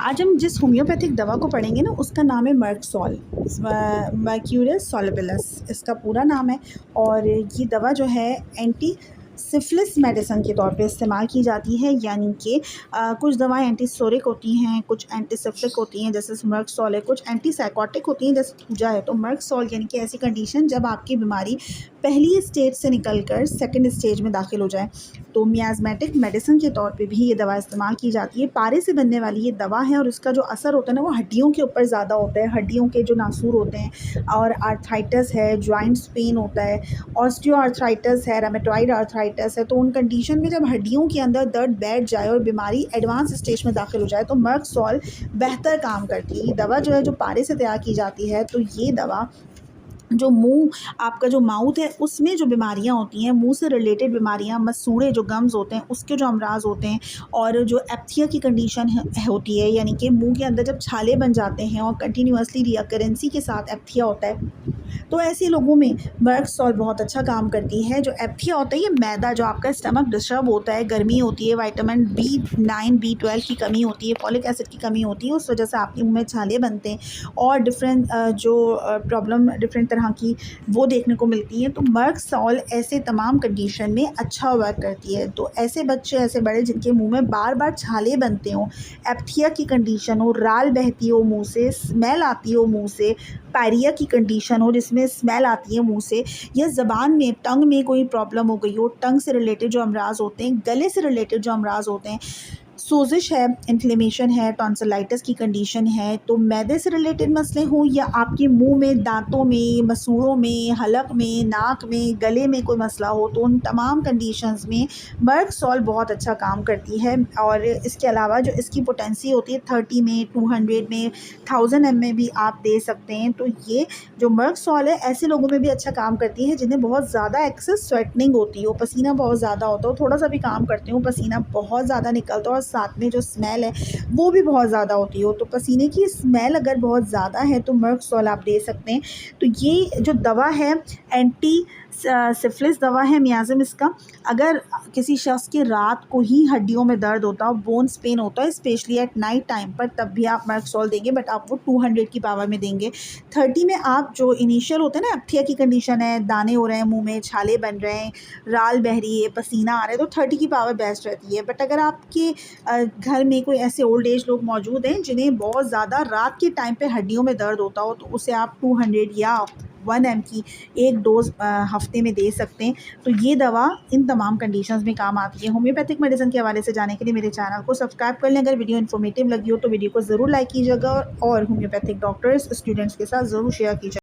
आज हम जिस होम्योपैथिक दवा को पढ़ेंगे ना उसका नाम है मर्कसॉल, मर्क्यूरियस सॉलिबिलस इसका पूरा नाम है। और ये दवा जो है एंटी सिफिलिस मेडिसिन के तौर पे इस्तेमाल की जाती है, यानी कि कुछ दवाएं एंटीसोरिक होती हैं, कुछ एंटीसिफिलिक होती हैं जैसे मर्कसॉल है, कुछ एंटीसाइकोटिक होती हैं जैसे थूजा है। तो मर्कसॉल यानी कि ऐसी कंडीशन जब आपकी बीमारी पहली स्टेज से निकलकर सेकंड स्टेज में दाखिल हो जाए, तो मियाज़मेटिक मेडिसिन के तौर पे भी ये दवा इस्तेमाल की जाती है। पारे से बनने वाली ये दवा है और इसका जो असर होता है ना वो हड्डियों के ऊपर ज़्यादा होता है, हड्डियों के जो नासूर होते हैं, और आर्थराइटिस है, जॉइंट्स पेन होता है, ऑस्टियो आर्थराइटिस है, रेमेटॉइड आर्थराइटिस है। तो उन कंडीशन में जब हड्डियों के अंदर दर्द बैठ जाए और बीमारी एडवांस स्टेज में दाखिल हो जाए तो मर्कसॉल बेहतर काम करती है। ये दवा जो है जो पारे से तैयार की जाती है, तो ये दवा जो मुंह, आपका जो माउथ है उसमें जो बीमारियां होती हैं, मुंह से रिलेटेड बीमारियां, मसूड़े जो गम्स होते हैं उसके जो अमराज होते हैं, और जो एप्थिया की कंडीशन होती है, यानी कि मुंह के अंदर जब छाले बन जाते हैं और कंटिन्यूसली रिकरेंसी के साथ एप्थिया होता है, तो ऐसे लोगों में मर्कसॉल बहुत अच्छा काम करती है। जो एप्थिया होता है ये मैदा, जो आपका स्टमक डिस्टर्ब होता है, गर्मी होती है, विटामिन B9 B12 की कमी होती है, फॉलिक एसिड की कमी होती है, उस वजह से आपके मुंह में छाले बनते हैं और डिफरेंट जो प्रॉब्लम डिफरेंट तरह की वो देखने को मिलती है। तो मर्कसॉल ऐसे तमाम कंडीशन में अच्छा वर्क करती है। तो ऐसे बच्चे, ऐसे बड़े जिनके मुंह में बार बार छाले बनते हों, एप्थिया की कंडीशन हो, राल बहती हो मुंह से, स्मेल आती हो मुंह से, पायरिया की कंडीशन हो जिसमें स्मेल आती है मुंह से, या ज़बान में, टंग में कोई प्रॉब्लम हो गई हो, टंग से रिलेटेड जो अमराज होते हैं, गले से रिलेटेड जो अमराज होते हैं, सोजिश है, इन्फ्लेमेशन है, टॉन्सिलाइटिस की कंडीशन है, तो मैदे से रिलेटेड मसले हों या आपके मुंह में, दांतों में, मसूड़ों में, हलक में, नाक में, गले में कोई मसला हो, तो उन तमाम कंडीशंस में मर्कसॉल बहुत अच्छा काम करती है। और इसके अलावा जो इसकी पोटेंसी होती है 30 में, 200 में, 1000 ml में भी आप दे सकते हैं। तो ये जो मर्कसॉल है ऐसे लोगों में भी अच्छा काम करती है जिन्हें बहुत ज़्यादा एक्सेस स्वेटनिंग होती हो, पसीना बहुत ज़्यादा होता हो, थोड़ा सा भी काम करते हो पसीना बहुत ज़्यादा निकलता हो और साथ में जो स्मेल है वो भी बहुत ज़्यादा होती हो। तो पसीने की स्मेल अगर बहुत ज़्यादा है तो मर्कसॉल आप दे सकते हैं। तो ये जो दवा है एंटी सिफिलिस दवा है, मियाज़म इसका। अगर किसी शख्स की रात को ही हड्डियों में दर्द होता हो, बोन्स पेन होता है स्पेशली एट नाइट टाइम पर, तब भी आप मर्कसॉल देंगे, बट आप वो 200 की पावर में देंगे। 30 में आप जो इनिशियल होते हैं ना, एप्थिया की कंडीशन है, दाने हो रहे हैं मुंह में, छाले बन रहे हैं, राल बह रही है, पसीना आ रहा है, तो 30 की पावर बेस्ट रहती है। बट अगर आपके घर में कोई ऐसे ओल्ड एज लोग मौजूद हैं जिन्हें बहुत ज़्यादा रात के टाइम पे हड्डियों में दर्द होता हो, तो उसे आप 200 या 1 ml की एक डोज हफ्ते में दे सकते हैं। तो ये दवा इन तमाम कंडीशंस में काम आती है। होम्योपैथिक मेडिसिन के हवाले से जाने के लिए मेरे चैनल को सब्सक्राइब कर लें। अगर वीडियो इन्फॉर्मेटिव लगी हो तो वीडियो को ज़रूर लाइक कीजिएगा और होम्योपैथिक डॉक्टर्स, स्टूडेंट्स के साथ ज़रूर शेयर कीजिएगा।